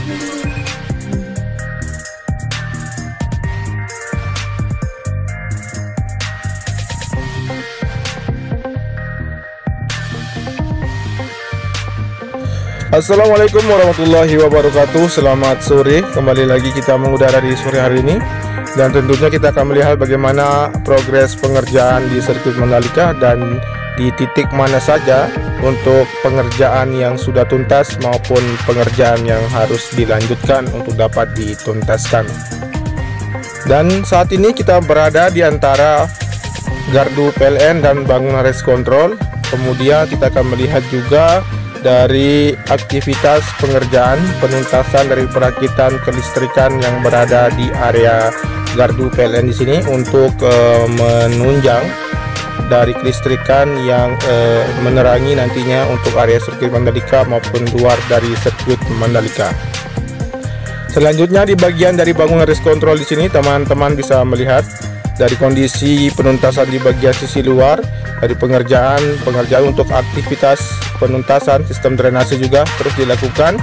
Assalamualaikum warahmatullahi wabarakatuh. Selamat sore. Kembali lagi kita mengudara di sore hari ini. Dan tentunya kita akan melihat bagaimana progres pengerjaan di sirkuit Mandalika dan di titik mana saja untuk pengerjaan yang sudah tuntas maupun pengerjaan yang harus dilanjutkan untuk dapat dituntaskan. Dan saat ini kita berada di antara gardu PLN dan bangunan race control. Kemudian kita akan melihat juga dari aktivitas pengerjaan penuntasan dari perakitan kelistrikan yang berada di area gardu PLN di sini untuk menunjang dari kelistrikan yang menerangi nantinya untuk area sirkuit Mandalika maupun luar dari sirkuit Mandalika. Selanjutnya di bagian dari bangunan race control di sini teman-teman bisa melihat dari kondisi penuntasan di bagian sisi luar dari pengerjaan untuk aktivitas penuntasan sistem drainase juga terus dilakukan,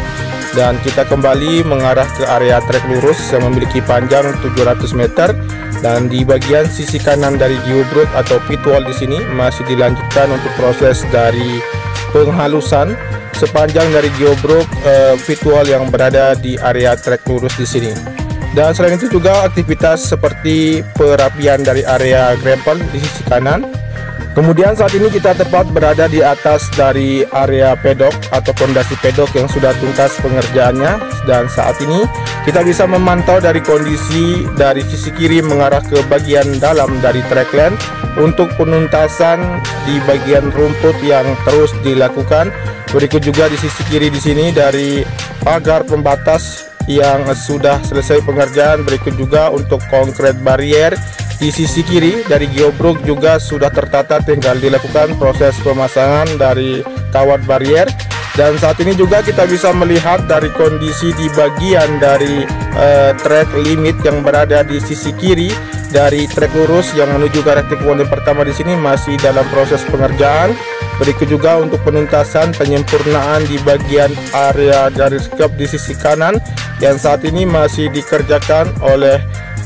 dan kita kembali mengarah ke area trek lurus yang memiliki panjang 700 meter, dan di bagian sisi kanan dari geobruk atau pit wall di sini masih dilanjutkan untuk proses dari penghalusan sepanjang dari geobruk pit wall yang berada di area trek lurus di sini. Dan selain itu juga aktivitas seperti perapian dari area gravel di sisi kanan. Kemudian saat ini kita tepat berada di atas dari area pedok atau fondasi pedok yang sudah tuntas pengerjaannya, dan saat ini kita bisa memantau dari kondisi dari sisi kiri mengarah ke bagian dalam dari trackland untuk penuntasan di bagian rumput yang terus dilakukan. Berikut juga di sisi kiri di sini dari pagar pembatas yang sudah selesai pengerjaan. Berikut juga untuk konkret barrier di sisi kiri dari geobruk juga sudah tertata, tinggal dilakukan proses pemasangan dari kawat barrier. Dan saat ini juga kita bisa melihat dari kondisi di bagian dari track limit yang berada di sisi kiri dari trek lurus yang menuju ke arah titik one pertama di sini masih dalam proses pengerjaan. Berikut juga untuk penuntasan penyempurnaan di bagian area garis curb di sisi kanan yang saat ini masih dikerjakan oleh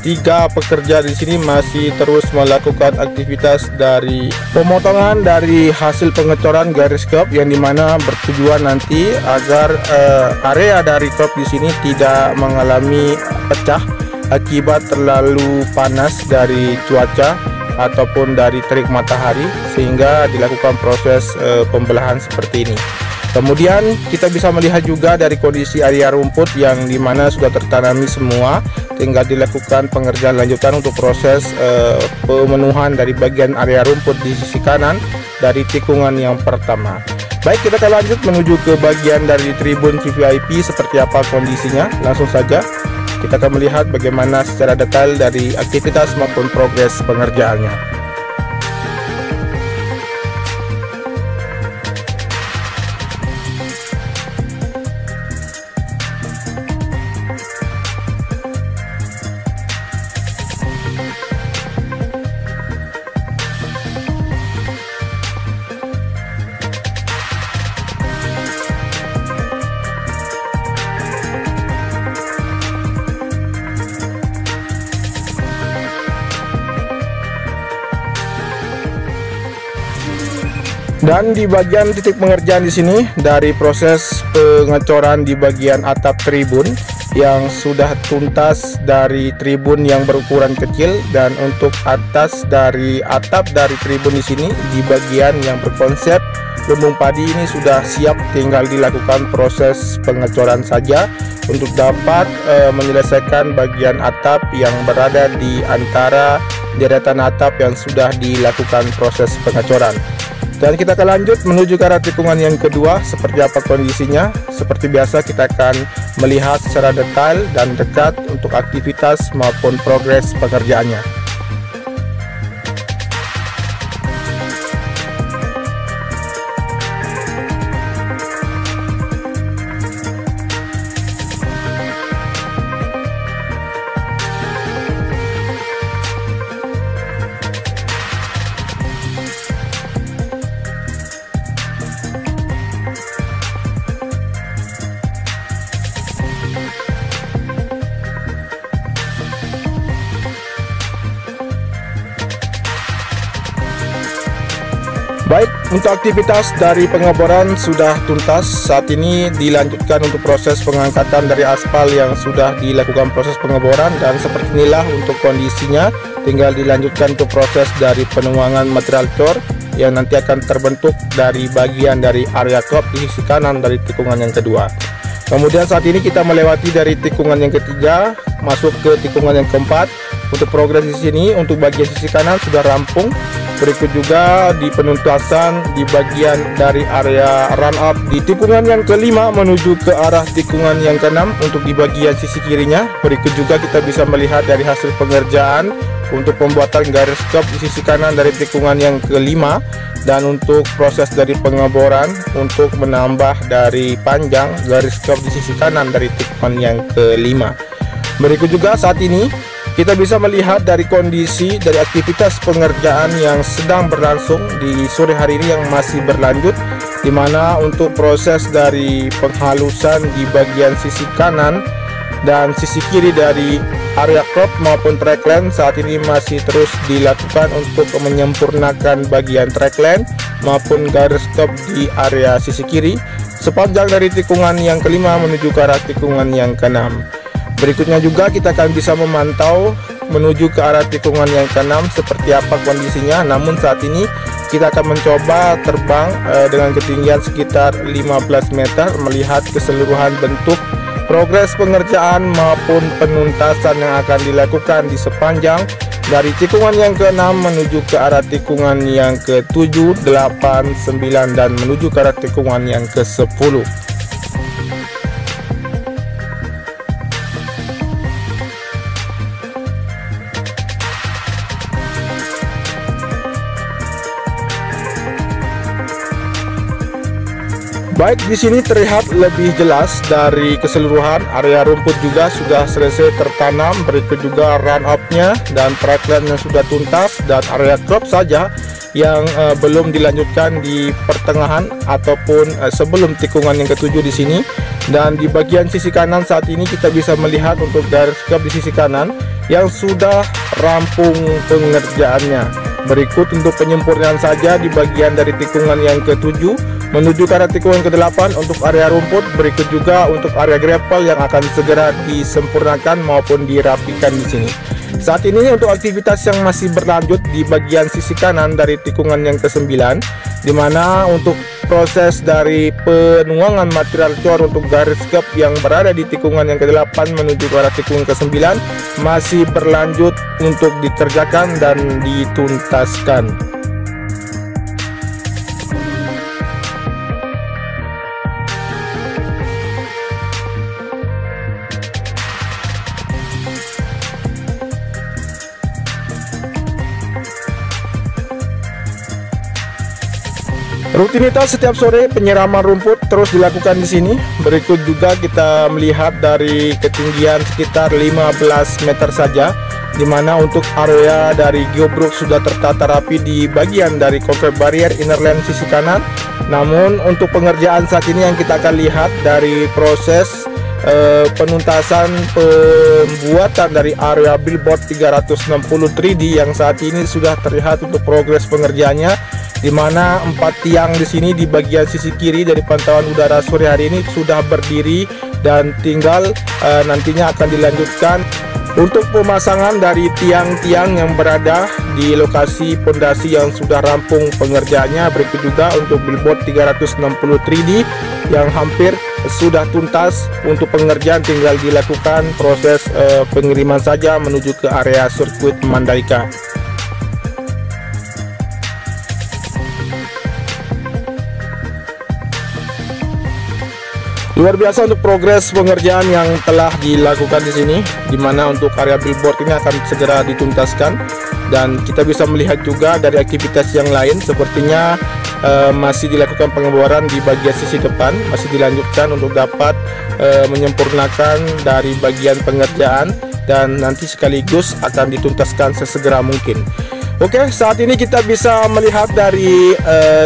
3 pekerja di sini, masih terus melakukan aktivitas dari pemotongan dari hasil pengecoran garis curb yang dimana bertujuan nanti agar area dari curb di sini tidak mengalami pecah akibat terlalu panas dari cuaca ataupun dari terik matahari, sehingga dilakukan proses pembelahan seperti ini. Kemudian kita bisa melihat juga dari kondisi area rumput yang dimana sudah tertanami semua, tinggal dilakukan pengerjaan lanjutan untuk proses pemenuhan dari bagian area rumput di sisi kanan dari tikungan yang pertama. Baik, kita akan lanjut menuju ke bagian dari tribun VVIP seperti apa kondisinya. Langsung saja kita akan melihat bagaimana secara detail dari aktivitas maupun progres pengerjaannya. Dan di bagian titik pengerjaan di sini dari proses pengecoran di bagian atap tribun yang sudah tuntas dari tribun yang berukuran kecil, dan untuk atas dari atap dari tribun di sini di bagian yang berkonsep lumbung padi ini sudah siap, tinggal dilakukan proses pengecoran saja untuk dapat menyelesaikan bagian atap yang berada di antara deretan atap yang sudah dilakukan proses pengecoran. Dan kita akan lanjut menuju ke arah tikungan yang kedua seperti apa kondisinya. Seperti biasa kita akan melihat secara detail dan dekat untuk aktivitas maupun progres pekerjaannya. Untuk aktivitas dari pengeboran sudah tuntas. Saat ini dilanjutkan untuk proses pengangkatan dari aspal yang sudah dilakukan proses pengeboran, dan seperti inilah untuk kondisinya. Tinggal dilanjutkan untuk proses dari penuangan material cor yang nanti akan terbentuk dari bagian dari area crop di sisi kanan dari tikungan yang kedua. Kemudian saat ini kita melewati dari tikungan yang ketiga masuk ke tikungan yang keempat. Untuk progres di sini untuk bagian sisi kanan sudah rampung. Berikut juga di penuntasan di bagian dari area run up di tikungan yang kelima menuju ke arah tikungan yang keenam untuk di bagian sisi kirinya. Berikut juga kita bisa melihat dari hasil pengerjaan untuk pembuatan garis curb di sisi kanan dari tikungan yang kelima, dan untuk proses dari pengeboran untuk menambah dari panjang garis curb di sisi kanan dari tikungan yang kelima. Berikut juga saat ini kita bisa melihat dari kondisi dari aktivitas pengerjaan yang sedang berlangsung di sore hari ini yang masih berlanjut, di mana untuk proses dari penghalusan di bagian sisi kanan dan sisi kiri dari area crop maupun trackline saat ini masih terus dilakukan untuk menyempurnakan bagian trackline maupun garis curb di area sisi kiri sepanjang dari tikungan yang kelima menuju ke arah tikungan yang keenam. Berikutnya juga kita akan bisa memantau menuju ke arah tikungan yang keenam seperti apa kondisinya. Namun saat ini kita akan mencoba terbang dengan ketinggian sekitar 15 meter melihat keseluruhan bentuk progres pengerjaan maupun penuntasan yang akan dilakukan di sepanjang dari tikungan yang keenam menuju ke arah tikungan yang ke-7, 8, 9 dan menuju ke arah tikungan yang ke-10. Baik, di sini terlihat lebih jelas dari keseluruhan area rumput juga sudah selesai tertanam. Berikut juga run up-nya dan trackline yang sudah tuntas, dan area crop saja yang belum dilanjutkan di pertengahan ataupun sebelum tikungan yang ke-7 di sini. Dan di bagian sisi kanan saat ini kita bisa melihat untuk garis crop di sisi kanan yang sudah rampung pengerjaannya. Berikut untuk penyempurnaan saja di bagian dari tikungan yang ke-7 menuju ke arah tikungan ke-8 untuk area rumput. Berikut juga untuk area gravel yang akan segera disempurnakan maupun dirapikan di sini. Saat ini untuk aktivitas yang masih berlanjut di bagian sisi kanan dari tikungan yang ke-9, di mana untuk proses dari penuangan material cor untuk garis curb yang berada di tikungan yang ke-8 menuju ke arah tikungan ke-9 masih berlanjut untuk dikerjakan dan dituntaskan. Rutinitas setiap sore penyiraman rumput terus dilakukan di sini. Berikut juga kita melihat dari ketinggian sekitar 15 meter saja, di mana untuk area dari geobruk sudah tertata rapi di bagian dari concrete barrier inner lane sisi kanan. Namun untuk pengerjaan saat ini yang kita akan lihat dari proses penuntasan pembuatan dari area billboard 360 3D yang saat ini sudah terlihat untuk progres pengerjaannya, di mana 4 tiang di sini di bagian sisi kiri dari pantauan udara sore hari ini sudah berdiri dan tinggal nantinya akan dilanjutkan untuk pemasangan dari tiang-tiang yang berada di lokasi pondasi yang sudah rampung pengerjaannya. Berikut juga untuk billboard 360 3D yang hampir sudah tuntas untuk pengerjaan, tinggal dilakukan proses pengiriman saja menuju ke area sirkuit Mandalika. Luar biasa untuk progres pengerjaan yang telah dilakukan di sini, di mana untuk area billboard ini akan segera dituntaskan, dan kita bisa melihat juga dari aktivitas yang lain sepertinya masih dilakukan pengeboran di bagian sisi depan, masih dilanjutkan untuk dapat menyempurnakan dari bagian pengerjaan dan nanti sekaligus akan dituntaskan sesegera mungkin. Oke, saat ini kita bisa melihat dari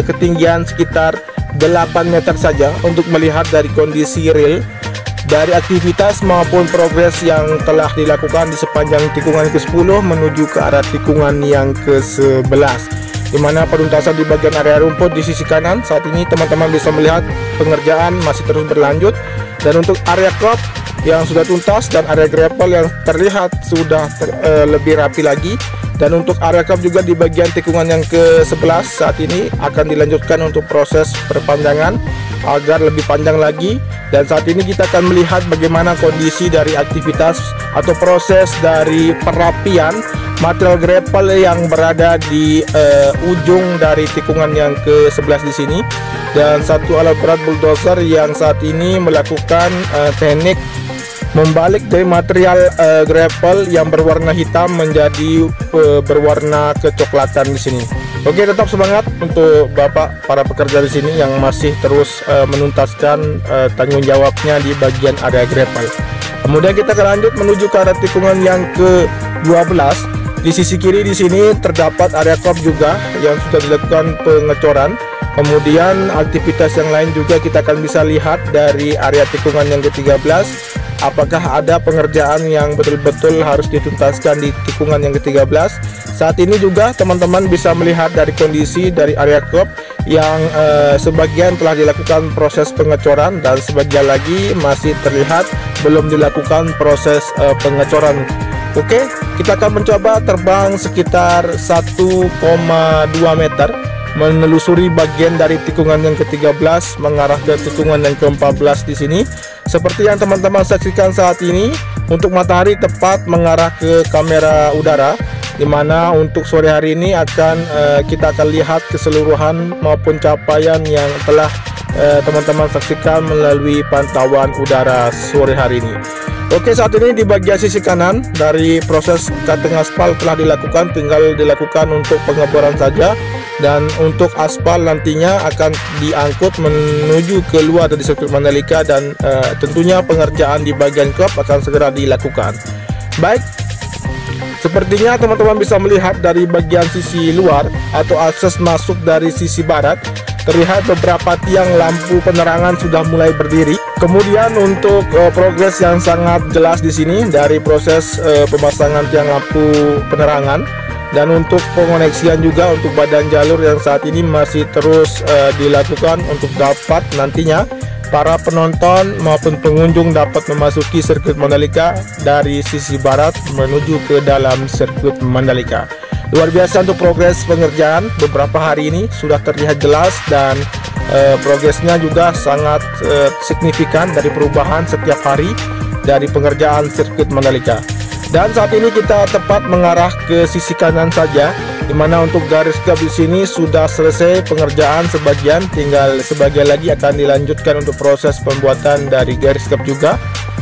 ketinggian sekitar 8 meter saja untuk melihat dari kondisi real dari aktivitas maupun progres yang telah dilakukan di sepanjang tikungan ke-10 menuju ke arah tikungan yang ke-11. di mana penuntasan di bagian area rumput di sisi kanan. Saat ini teman-teman bisa melihat pengerjaan masih terus berlanjut, dan untuk area crop yang sudah tuntas dan area gravel yang terlihat sudah lebih rapi lagi. Dan untuk area crop juga di bagian tikungan yang ke-11 saat ini akan dilanjutkan untuk proses perpanjangan agar lebih panjang lagi. Dan saat ini kita akan melihat bagaimana kondisi dari aktivitas atau proses dari perapian material gravel yang berada di ujung dari tikungan yang ke-11 di sini. Dan satu alat berat bulldozer yang saat ini melakukan teknik membalik dari material gravel yang berwarna hitam menjadi berwarna kecoklatan di sini. Oke, tetap semangat untuk Bapak para pekerja di sini yang masih terus menuntaskan tanggung jawabnya di bagian area gravel. Kemudian kita akan lanjut menuju ke arah tikungan yang ke-12. Di sisi kiri di sini terdapat area crop juga yang sudah dilakukan pengecoran. Kemudian aktivitas yang lain juga kita akan bisa lihat dari area tikungan yang ke-13. Apakah ada pengerjaan yang betul-betul harus dituntaskan di tikungan yang ke-13. Saat ini juga teman-teman bisa melihat dari kondisi dari area crop yang sebagian telah dilakukan proses pengecoran dan sebagian lagi masih terlihat belum dilakukan proses pengecoran. Oke, kita akan mencoba terbang sekitar 1,2 meter menelusuri bagian dari tikungan yang ke-13 mengarah ke tikungan yang ke-14 di sini. Seperti yang teman-teman saksikan saat ini, untuk matahari tepat mengarah ke kamera udara, dimana untuk sore hari ini kita akan lihat keseluruhan maupun capaian yang telah teman-teman saksikan melalui pantauan udara sore hari ini. Oke, saat ini di bagian sisi kanan dari proses cutting aspal telah dilakukan, tinggal dilakukan untuk pengeboran saja. Dan untuk aspal nantinya akan diangkut menuju keluar dari sirkuit Mandalika, dan tentunya pengerjaan di bagian crop akan segera dilakukan. Baik, sepertinya teman-teman bisa melihat dari bagian sisi luar atau akses masuk dari sisi barat, terlihat beberapa tiang lampu penerangan sudah mulai berdiri. Kemudian untuk progres yang sangat jelas di sini dari proses pemasangan tiang lampu penerangan. Dan untuk pengoneksian juga untuk badan jalur yang saat ini masih terus dilakukan untuk dapat nantinya para penonton maupun pengunjung dapat memasuki sirkuit Mandalika dari sisi barat menuju ke dalam sirkuit Mandalika. Luar biasa untuk progres pengerjaan beberapa hari ini sudah terlihat jelas, dan progresnya juga sangat signifikan dari perubahan setiap hari dari pengerjaan sirkuit Mandalika. Dan saat ini kita tepat mengarah ke sisi kanan saja, dimana untuk garis cap di sini sudah selesai pengerjaan sebagian, tinggal sebagian lagi akan dilanjutkan untuk proses pembuatan dari garis cap juga.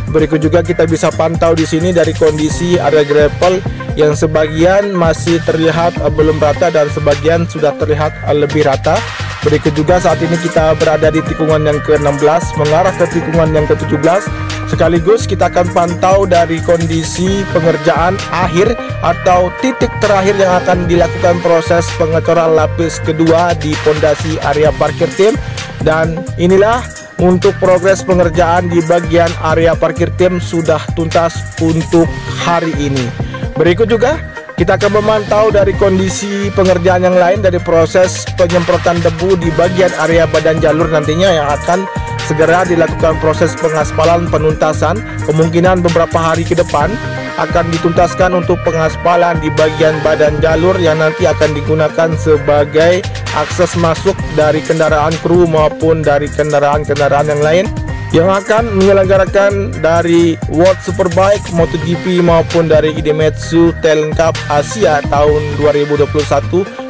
Berikut juga kita bisa pantau di sini dari kondisi area gravel yang sebagian masih terlihat belum rata dan sebagian sudah terlihat lebih rata. Berikut juga saat ini kita berada di tikungan yang ke-16 mengarah ke tikungan yang ke-17. Sekaligus kita akan pantau dari kondisi pengerjaan akhir atau titik terakhir yang akan dilakukan proses pengecoran lapis kedua di pondasi area parkir tim. Dan inilah untuk progres pengerjaan di bagian area parkir tim sudah tuntas untuk hari ini. Berikut juga kita akan memantau dari kondisi pengerjaan yang lain dari proses penyemprotan debu di bagian area badan jalur nantinya yang akan segera dilakukan proses pengaspalan penuntasan. Kemungkinan beberapa hari ke depan akan dituntaskan untuk pengaspalan di bagian badan jalur yang nanti akan digunakan sebagai akses masuk dari kendaraan kru maupun dari kendaraan-kendaraan yang lain yang akan menyelenggarakan dari World Superbike, MotoGP maupun dari Idemitsu Talent Cup Asia tahun 2021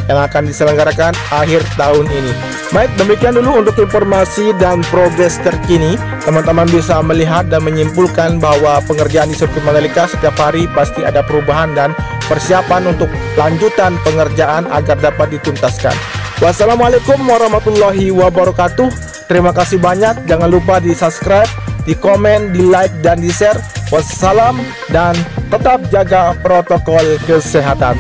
yang akan diselenggarakan akhir tahun ini. Baik, demikian dulu untuk informasi dan progres terkini. Teman-teman bisa melihat dan menyimpulkan bahwa pengerjaan di sirkuit Mandalika setiap hari pasti ada perubahan dan persiapan untuk lanjutan pengerjaan agar dapat dituntaskan. Wassalamualaikum warahmatullahi wabarakatuh. Terima kasih banyak. Jangan lupa di subscribe, di komen, di like, dan di share. Wassalam, dan tetap jaga protokol kesehatan.